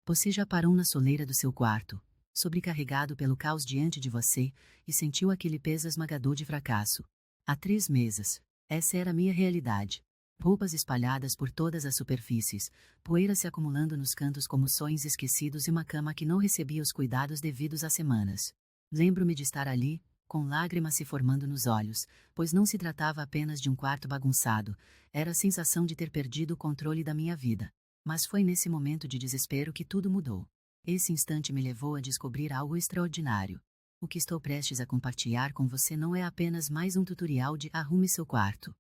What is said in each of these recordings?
Você já parou na soleira do seu quarto, sobrecarregado pelo caos diante de você, e sentiu aquele peso esmagador de fracasso? Há 3 meses. Essa era a minha realidade. Roupas espalhadas por todas as superfícies, poeira se acumulando nos cantos como sonhos esquecidos e uma cama que não recebia os cuidados devidos há semanas. Lembro-me de estar ali, com lágrimas se formando nos olhos, pois não se tratava apenas de um quarto bagunçado, era a sensação de ter perdido o controle da minha vida. Mas foi nesse momento de desespero que tudo mudou. Esse instante me levou a descobrir algo extraordinário. O que estou prestes a compartilhar com você não é apenas mais um tutorial de arrume seu quarto.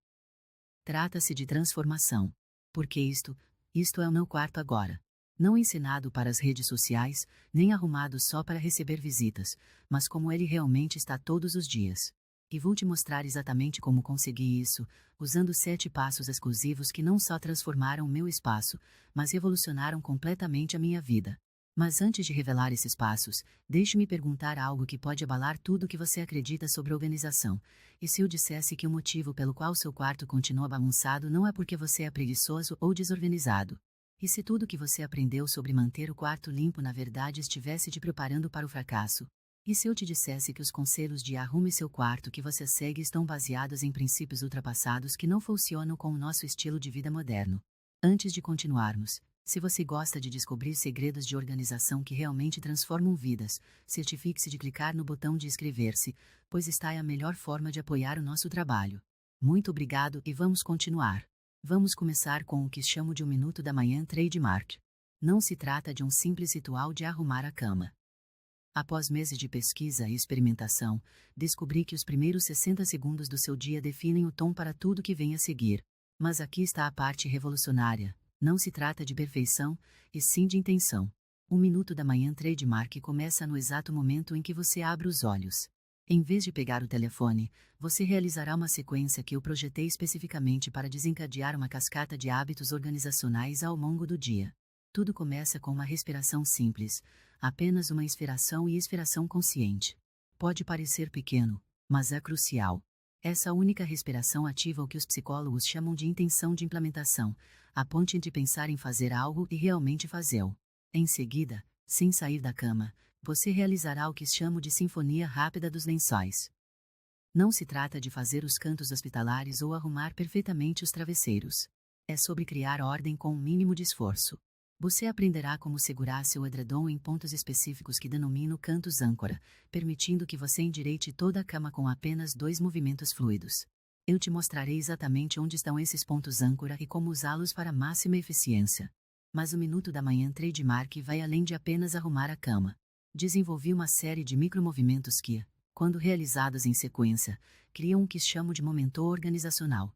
Trata-se de transformação. Porque isto é o meu quarto agora. Não ensinado para as redes sociais, nem arrumado só para receber visitas, mas como ele realmente está todos os dias. E vou te mostrar exatamente como consegui isso, usando 7 passos exclusivos que não só transformaram meu espaço, mas revolucionaram completamente a minha vida. Mas antes de revelar esses passos, deixe-me perguntar algo que pode abalar tudo o que você acredita sobre organização. E se eu dissesse que o motivo pelo qual seu quarto continua bagunçado não é porque você é preguiçoso ou desorganizado? E se tudo que você aprendeu sobre manter o quarto limpo na verdade estivesse te preparando para o fracasso? E se eu te dissesse que os conselhos de arrume seu quarto que você segue estão baseados em princípios ultrapassados que não funcionam com o nosso estilo de vida moderno? Antes de continuarmos, se você gosta de descobrir segredos de organização que realmente transformam vidas, certifique-se de clicar no botão de inscrever-se, pois esta é a melhor forma de apoiar o nosso trabalho. Muito obrigado e vamos continuar. Vamos começar com o que chamo de um minuto da manhã trademark. Não se trata de um simples ritual de arrumar a cama. Após meses de pesquisa e experimentação, descobri que os primeiros 60 segundos do seu dia definem o tom para tudo que vem a seguir. Mas aqui está a parte revolucionária. Não se trata de perfeição, e sim de intenção. Um minuto da manhã trademark começa no exato momento em que você abre os olhos. Em vez de pegar o telefone, você realizará uma sequência que eu projetei especificamente para desencadear uma cascata de hábitos organizacionais ao longo do dia. Tudo começa com uma respiração simples, apenas uma inspiração e expiração consciente. Pode parecer pequeno, mas é crucial. Essa única respiração ativa o que os psicólogos chamam de intenção de implementação, a ponte entre pensar em fazer algo e realmente fazê-lo. Em seguida, sem sair da cama, você realizará o que chamo de sinfonia rápida dos lençóis. Não se trata de fazer os cantos hospitalares ou arrumar perfeitamente os travesseiros. É sobre criar ordem com um mínimo de esforço. Você aprenderá como segurar seu edredom em pontos específicos que denomino cantos âncora, permitindo que você endireite toda a cama com apenas 2 movimentos fluidos. Eu te mostrarei exatamente onde estão esses pontos âncora e como usá-los para máxima eficiência. Mas o minuto da manhã trademark vai além de apenas arrumar a cama. Desenvolvi uma série de micromovimentos que, quando realizados em sequência, criam o que chamo de momento organizacional.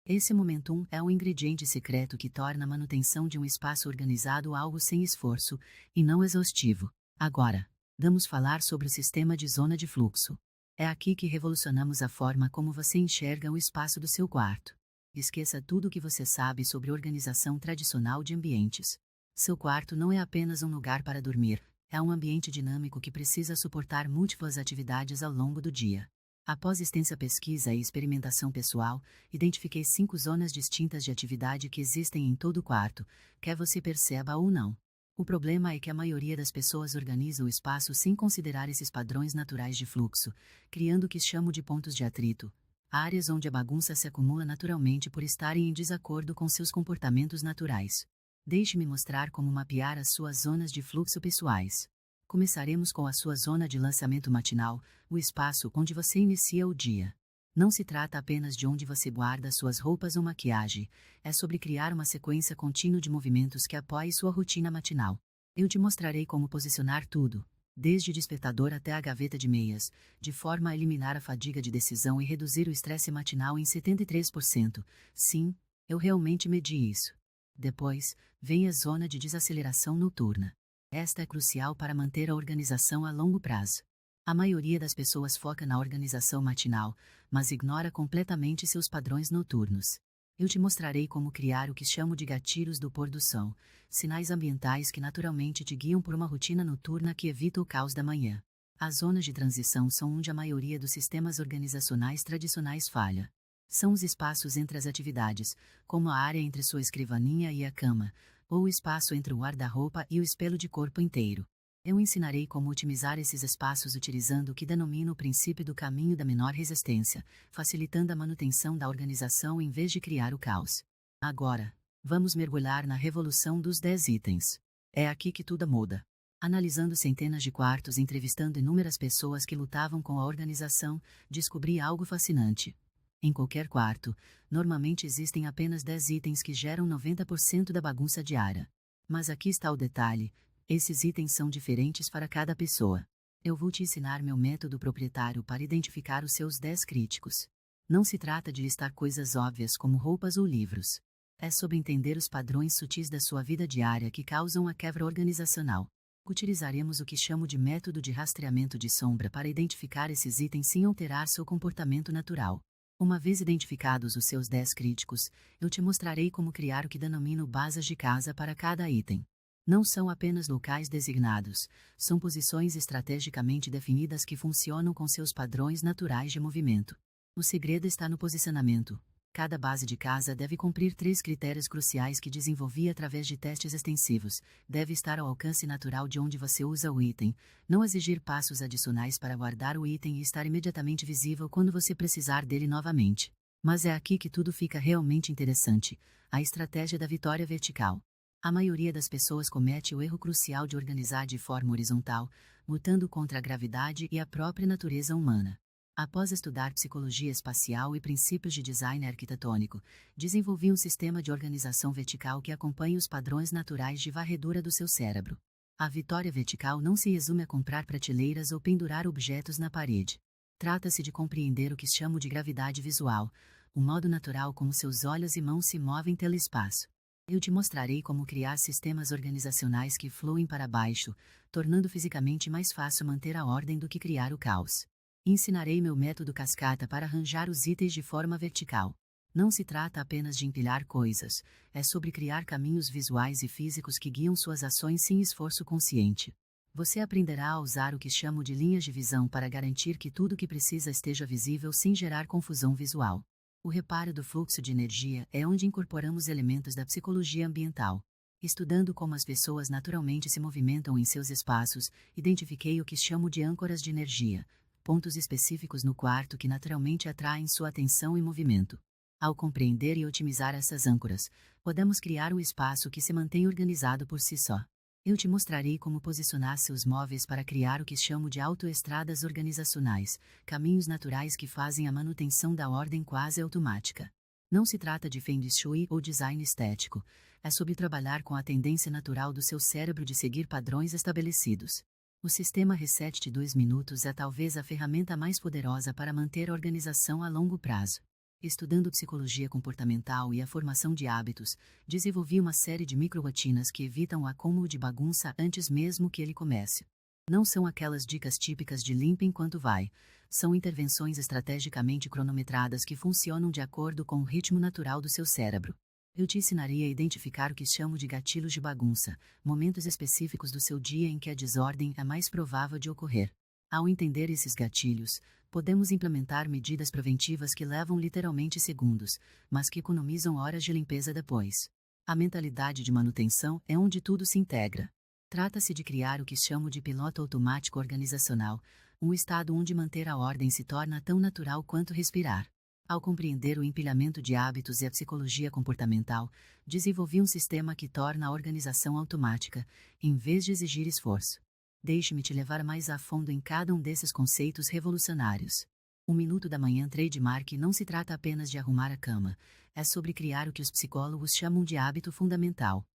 Esse momentum é o ingrediente secreto que torna a manutenção de um espaço organizado algo sem esforço, e não exaustivo. Agora, vamos falar sobre o sistema de zona de fluxo. É aqui que revolucionamos a forma como você enxerga o espaço do seu quarto. Esqueça tudo o que você sabe sobre organização tradicional de ambientes. Seu quarto não é apenas um lugar para dormir, é um ambiente dinâmico que precisa suportar múltiplas atividades ao longo do dia. Após extensa pesquisa e experimentação pessoal, identifiquei 5 zonas distintas de atividade que existem em todo o quarto, quer você perceba ou não. O problema é que a maioria das pessoas organiza o espaço sem considerar esses padrões naturais de fluxo, criando o que chamo de pontos de atrito, áreas onde a bagunça se acumula naturalmente por estarem em desacordo com seus comportamentos naturais. Deixe-me mostrar como mapear as suas zonas de fluxo pessoais. Começaremos com a sua zona de lançamento matinal, o espaço onde você inicia o dia. Não se trata apenas de onde você guarda suas roupas ou maquiagem, é sobre criar uma sequência contínua de movimentos que apoie sua rotina matinal. Eu te mostrarei como posicionar tudo, desde o despertador até a gaveta de meias, de forma a eliminar a fadiga de decisão e reduzir o estresse matinal em 73%. Sim, eu realmente medi isso. Depois, vem a zona de desaceleração noturna. Esta é crucial para manter a organização a longo prazo. A maioria das pessoas foca na organização matinal, mas ignora completamente seus padrões noturnos. Eu te mostrarei como criar o que chamo de gatilhos do pôr do sol, sinais ambientais que naturalmente te guiam por uma rotina noturna que evita o caos da manhã. As zonas de transição são onde a maioria dos sistemas organizacionais tradicionais falha. São os espaços entre as atividades, como a área entre sua escrivaninha e a cama, ou o espaço entre o guarda-roupa e o espelho de corpo inteiro. Eu ensinarei como otimizar esses espaços utilizando o que denomino o princípio do caminho da menor resistência, facilitando a manutenção da organização em vez de criar o caos. Agora, vamos mergulhar na revolução dos 10 itens. É aqui que tudo muda. Analisando centenas de quartos e entrevistando inúmeras pessoas que lutavam com a organização, descobri algo fascinante. Em qualquer quarto, normalmente existem apenas 10 itens que geram 90% da bagunça diária. Mas aqui está o detalhe: esses itens são diferentes para cada pessoa. Eu vou te ensinar meu método proprietário para identificar os seus 10 críticos. Não se trata de listar coisas óbvias como roupas ou livros. É sobre entender os padrões sutis da sua vida diária que causam a quebra organizacional. Utilizaremos o que chamo de método de rastreamento de sombra para identificar esses itens sem alterar seu comportamento natural. Uma vez identificados os seus 10 críticos, eu te mostrarei como criar o que denomino bases de casa para cada item. Não são apenas locais designados, são posições estrategicamente definidas que funcionam com seus padrões naturais de movimento. O segredo está no posicionamento. Cada base de casa deve cumprir 3 critérios cruciais que desenvolvi através de testes extensivos. Deve estar ao alcance natural de onde você usa o item, não exigir passos adicionais para guardar o item e estar imediatamente visível quando você precisar dele novamente. Mas é aqui que tudo fica realmente interessante: a estratégia da vitória vertical. A maioria das pessoas comete o erro crucial de organizar de forma horizontal, lutando contra a gravidade e a própria natureza humana. Após estudar psicologia espacial e princípios de design arquitetônico, desenvolvi um sistema de organização vertical que acompanha os padrões naturais de varredura do seu cérebro. A vitória vertical não se resume a comprar prateleiras ou pendurar objetos na parede. Trata-se de compreender o que chamo de gravidade visual, o modo natural como seus olhos e mãos se movem pelo espaço. Eu te mostrarei como criar sistemas organizacionais que fluem para baixo, tornando fisicamente mais fácil manter a ordem do que criar o caos. Ensinarei meu método cascata para arranjar os itens de forma vertical. Não se trata apenas de empilhar coisas, é sobre criar caminhos visuais e físicos que guiam suas ações sem esforço consciente. Você aprenderá a usar o que chamo de linhas de visão para garantir que tudo o que precisa esteja visível sem gerar confusão visual. O reparo do fluxo de energia é onde incorporamos elementos da psicologia ambiental. Estudando como as pessoas naturalmente se movimentam em seus espaços, identifiquei o que chamo de âncoras de energia, pontos específicos no quarto que naturalmente atraem sua atenção e movimento. Ao compreender e otimizar essas âncoras, podemos criar um espaço que se mantém organizado por si só. Eu te mostrarei como posicionar seus móveis para criar o que chamo de autoestradas organizacionais, caminhos naturais que fazem a manutenção da ordem quase automática. Não se trata de feng shui ou design estético, é sobre trabalhar com a tendência natural do seu cérebro de seguir padrões estabelecidos. O sistema Reset de 2 minutos é talvez a ferramenta mais poderosa para manter a organização a longo prazo. Estudando psicologia comportamental e a formação de hábitos, desenvolvi uma série de micro-rotinas que evitam o acúmulo de bagunça antes mesmo que ele comece. Não são aquelas dicas típicas de limpa enquanto vai, são intervenções estrategicamente cronometradas que funcionam de acordo com o ritmo natural do seu cérebro. Eu te ensinarei a identificar o que chamo de gatilhos de bagunça, momentos específicos do seu dia em que a desordem é mais provável de ocorrer. Ao entender esses gatilhos, podemos implementar medidas preventivas que levam literalmente segundos, mas que economizam horas de limpeza depois. A mentalidade de manutenção é onde tudo se integra. Trata-se de criar o que chamo de piloto automático organizacional, um estado onde manter a ordem se torna tão natural quanto respirar. Ao compreender o empilhamento de hábitos e a psicologia comportamental, desenvolvi um sistema que torna a organização automática, em vez de exigir esforço. Deixe-me te levar mais a fundo em cada um desses conceitos revolucionários. Um minuto da manhã trademark não se trata apenas de arrumar a cama, é sobre criar o que os psicólogos chamam de hábito fundamental.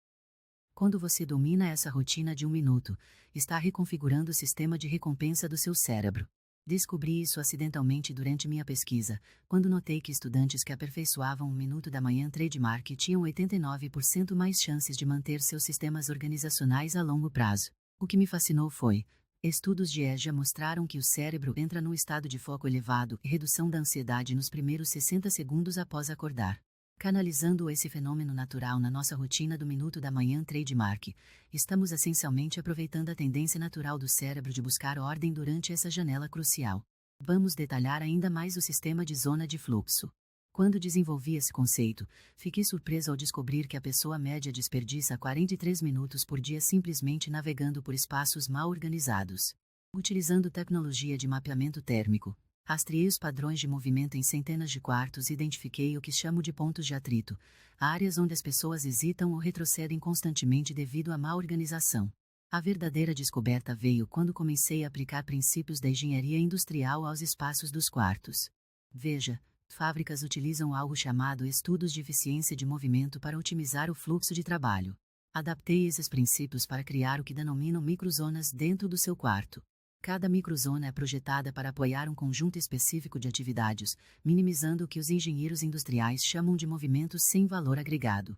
Quando você domina essa rotina de 1 minuto, está reconfigurando o sistema de recompensa do seu cérebro. Descobri isso acidentalmente durante minha pesquisa, quando notei que estudantes que aperfeiçoavam 1 minuto da manhã trademark tinham 89% mais chances de manter seus sistemas organizacionais a longo prazo. O que me fascinou foi: estudos de EJA mostraram que o cérebro entra num estado de foco elevado e redução da ansiedade nos primeiros 60 segundos após acordar. Canalizando esse fenômeno natural na nossa rotina do minuto da manhã trademark, estamos essencialmente aproveitando a tendência natural do cérebro de buscar ordem durante essa janela crucial. Vamos detalhar ainda mais o sistema de zona de fluxo. Quando desenvolvi esse conceito, fiquei surpresa ao descobrir que a pessoa média desperdiça 43 minutos por dia simplesmente navegando por espaços mal organizados. Utilizando tecnologia de mapeamento térmico, rastreei os padrões de movimento em centenas de quartos e identifiquei o que chamo de pontos de atrito, áreas onde as pessoas hesitam ou retrocedem constantemente devido à má organização. A verdadeira descoberta veio quando comecei a aplicar princípios da engenharia industrial aos espaços dos quartos. Veja, fábricas utilizam algo chamado estudos de eficiência de movimento para otimizar o fluxo de trabalho. Adaptei esses princípios para criar o que denominam microzonas dentro do seu quarto. Cada microzona é projetada para apoiar um conjunto específico de atividades, minimizando o que os engenheiros industriais chamam de movimentos sem valor agregado.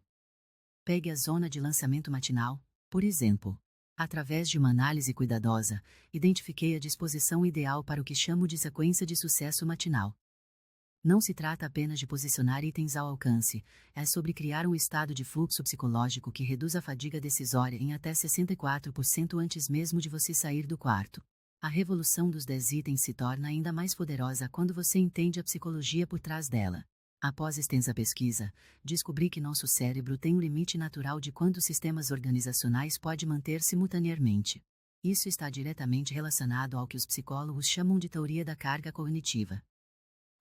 Pegue a zona de lançamento matinal, por exemplo. Através de uma análise cuidadosa, identifiquei a disposição ideal para o que chamo de sequência de sucesso matinal. Não se trata apenas de posicionar itens ao alcance, é sobre criar um estado de fluxo psicológico que reduz a fadiga decisória em até 64% antes mesmo de você sair do quarto. A revolução dos 10 itens se torna ainda mais poderosa quando você entende a psicologia por trás dela. Após extensa pesquisa, descobri que nosso cérebro tem um limite natural de quantos sistemas organizacionais pode manter simultaneamente. Isso está diretamente relacionado ao que os psicólogos chamam de teoria da carga cognitiva.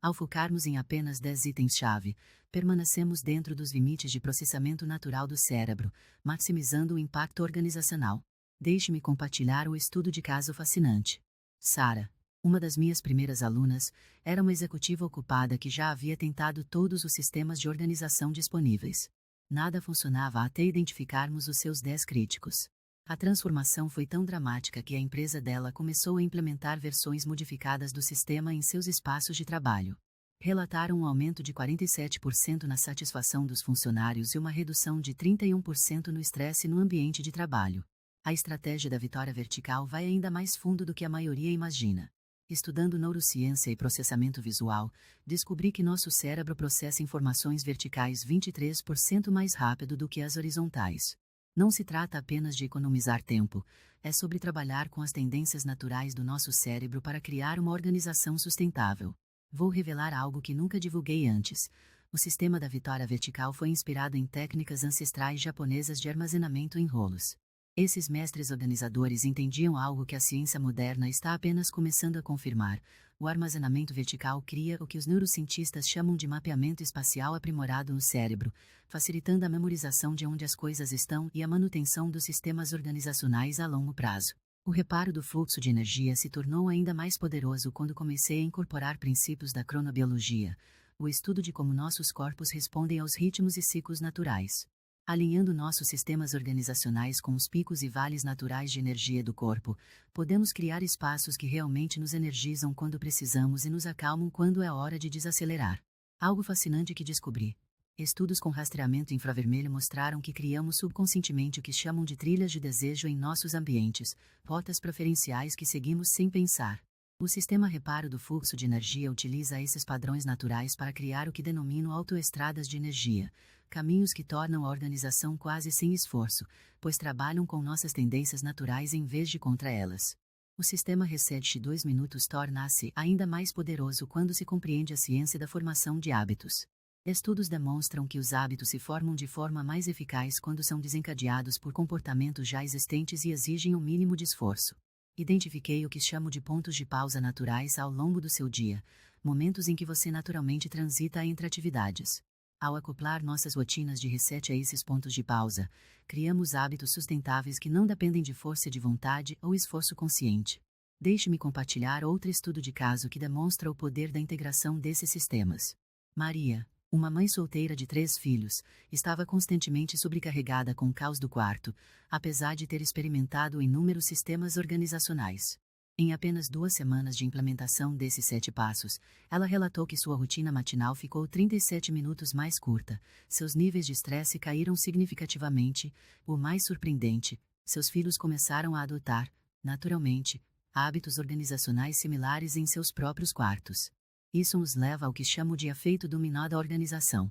Ao focarmos em apenas 10 itens-chave, permanecemos dentro dos limites de processamento natural do cérebro, maximizando o impacto organizacional. Deixe-me compartilhar o estudo de caso fascinante. Sarah, uma das minhas primeiras alunas, era uma executiva ocupada que já havia tentado todos os sistemas de organização disponíveis. Nada funcionava até identificarmos os seus 10 críticos. A transformação foi tão dramática que a empresa dela começou a implementar versões modificadas do sistema em seus espaços de trabalho. Relataram um aumento de 47% na satisfação dos funcionários e uma redução de 31% no estresse no ambiente de trabalho. A estratégia da vitória vertical vai ainda mais fundo do que a maioria imagina. Estudando neurociência e processamento visual, descobri que nosso cérebro processa informações verticais 23% mais rápido do que as horizontais. Não se trata apenas de economizar tempo, é sobre trabalhar com as tendências naturais do nosso cérebro para criar uma organização sustentável. Vou revelar algo que nunca divulguei antes. O sistema da vitória vertical foi inspirado em técnicas ancestrais japonesas de armazenamento em rolos. Esses mestres organizadores entendiam algo que a ciência moderna está apenas começando a confirmar: o armazenamento vertical cria o que os neurocientistas chamam de mapeamento espacial aprimorado no cérebro, facilitando a memorização de onde as coisas estão e a manutenção dos sistemas organizacionais a longo prazo. O reparo do fluxo de energia se tornou ainda mais poderoso quando comecei a incorporar princípios da cronobiologia, o estudo de como nossos corpos respondem aos ritmos e ciclos naturais. Alinhando nossos sistemas organizacionais com os picos e vales naturais de energia do corpo, podemos criar espaços que realmente nos energizam quando precisamos e nos acalmam quando é hora de desacelerar. Algo fascinante que descobri. Estudos com rastreamento infravermelho mostraram que criamos subconscientemente o que chamam de trilhas de desejo em nossos ambientes, rotas preferenciais que seguimos sem pensar. O sistema reparo do fluxo de energia utiliza esses padrões naturais para criar o que denomino autoestradas de energia, caminhos que tornam a organização quase sem esforço, pois trabalham com nossas tendências naturais em vez de contra elas. O sistema Reset 2 minutos torna-se ainda mais poderoso quando se compreende a ciência da formação de hábitos. Estudos demonstram que os hábitos se formam de forma mais eficaz quando são desencadeados por comportamentos já existentes e exigem um mínimo de esforço. Identifiquei o que chamo de pontos de pausa naturais ao longo do seu dia, momentos em que você naturalmente transita entre atividades. Ao acoplar nossas rotinas de reset a esses pontos de pausa, criamos hábitos sustentáveis que não dependem de força de vontade ou esforço consciente. Deixe-me compartilhar outro estudo de caso que demonstra o poder da integração desses sistemas. Maria, uma mãe solteira de 3 filhos, estava constantemente sobrecarregada com o caos do quarto, apesar de ter experimentado inúmeros sistemas organizacionais. Em apenas 2 semanas de implementação desses 7 passos, ela relatou que sua rotina matinal ficou 37 minutos mais curta, seus níveis de estresse caíram significativamente, o mais surpreendente, seus filhos começaram a adotar, naturalmente, hábitos organizacionais similares em seus próprios quartos. Isso nos leva ao que chamo de efeito dominó da organização.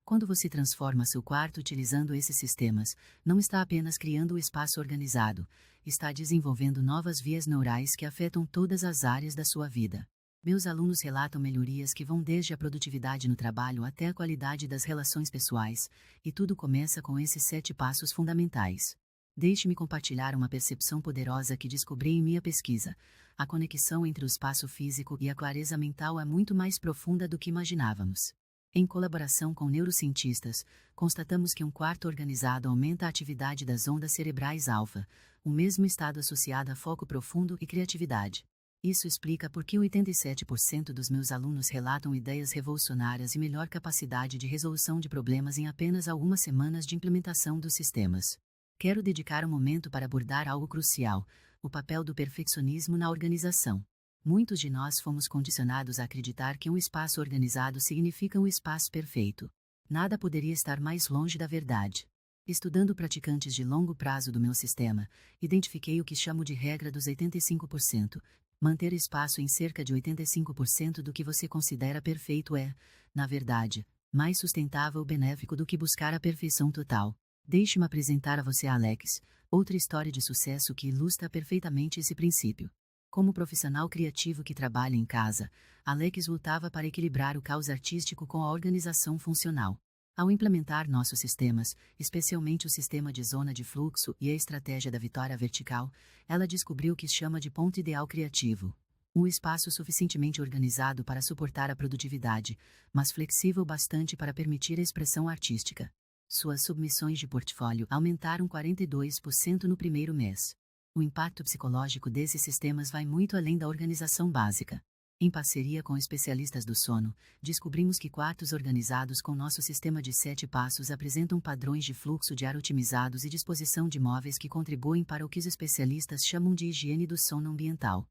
Quando você transforma seu quarto utilizando esses sistemas, não está apenas criando o espaço organizado, está desenvolvendo novas vias neurais que afetam todas as áreas da sua vida. Meus alunos relatam melhorias que vão desde a produtividade no trabalho até a qualidade das relações pessoais, e tudo começa com esses 7 passos fundamentais. Deixe-me compartilhar uma percepção poderosa que descobri em minha pesquisa. A conexão entre o espaço físico e a clareza mental é muito mais profunda do que imaginávamos. Em colaboração com neurocientistas, constatamos que um quarto organizado aumenta a atividade das ondas cerebrais alfa, o mesmo estado associado a foco profundo e criatividade. Isso explica por que 87% dos meus alunos relatam ideias revolucionárias e melhor capacidade de resolução de problemas em apenas algumas semanas de implementação dos sistemas. Quero dedicar um momento para abordar algo crucial: o papel do perfeccionismo na organização. Muitos de nós fomos condicionados a acreditar que um espaço organizado significa um espaço perfeito. Nada poderia estar mais longe da verdade. Estudando praticantes de longo prazo do meu sistema, identifiquei o que chamo de regra dos 85%. Manter espaço em cerca de 85% do que você considera perfeito é, na verdade, mais sustentável e benéfico do que buscar a perfeição total. Deixe-me apresentar a você Alex, outra história de sucesso que ilustra perfeitamente esse princípio. Como profissional criativo que trabalha em casa, Alex lutava para equilibrar o caos artístico com a organização funcional. Ao implementar nossos sistemas, especialmente o sistema de zona de fluxo e a estratégia da vitória vertical, ela descobriu o que chama de ponto ideal criativo. Um espaço suficientemente organizado para suportar a produtividade, mas flexível bastante para permitir a expressão artística. Suas submissões de portfólio aumentaram 42% no primeiro mês. O impacto psicológico desses sistemas vai muito além da organização básica. Em parceria com especialistas do sono, descobrimos que quartos organizados com nosso sistema de 7 passos apresentam padrões de fluxo de ar otimizados e disposição de móveis que contribuem para o que os especialistas chamam de higiene do sono ambiental.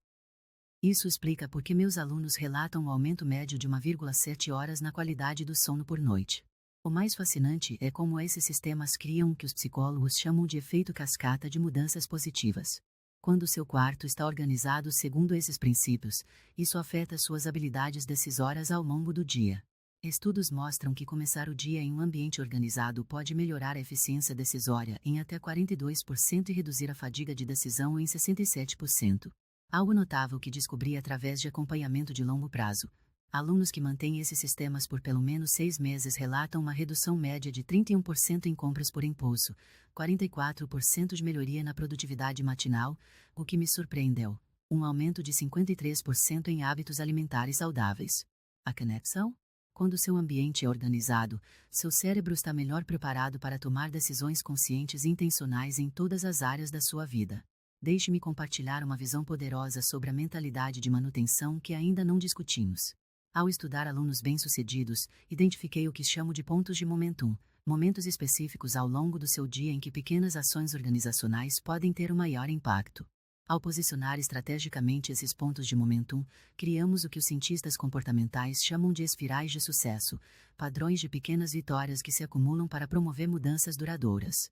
Isso explica por que meus alunos relatam um aumento médio de 1,7 horas na qualidade do sono por noite. O mais fascinante é como esses sistemas criam o que os psicólogos chamam de efeito cascata de mudanças positivas. Quando seu quarto está organizado segundo esses princípios, isso afeta suas habilidades decisórias ao longo do dia. Estudos mostram que começar o dia em um ambiente organizado pode melhorar a eficiência decisória em até 42% e reduzir a fadiga de decisão em 67%. Algo notável que descobri através de acompanhamento de longo prazo. Alunos que mantêm esses sistemas por pelo menos 6 meses relatam uma redução média de 31% em compras por impulso, 44% de melhoria na produtividade matinal, o que me surpreendeu, um aumento de 53% em hábitos alimentares saudáveis. A conexão? Quando seu ambiente é organizado, seu cérebro está melhor preparado para tomar decisões conscientes e intencionais em todas as áreas da sua vida. Deixe-me compartilhar uma visão poderosa sobre a mentalidade de manutenção que ainda não discutimos. Ao estudar alunos bem-sucedidos, identifiquei o que chamo de pontos de momentum, momentos específicos ao longo do seu dia em que pequenas ações organizacionais podem ter o maior impacto. Ao posicionar estrategicamente esses pontos de momentum, criamos o que os cientistas comportamentais chamam de espirais de sucesso, padrões de pequenas vitórias que se acumulam para promover mudanças duradouras.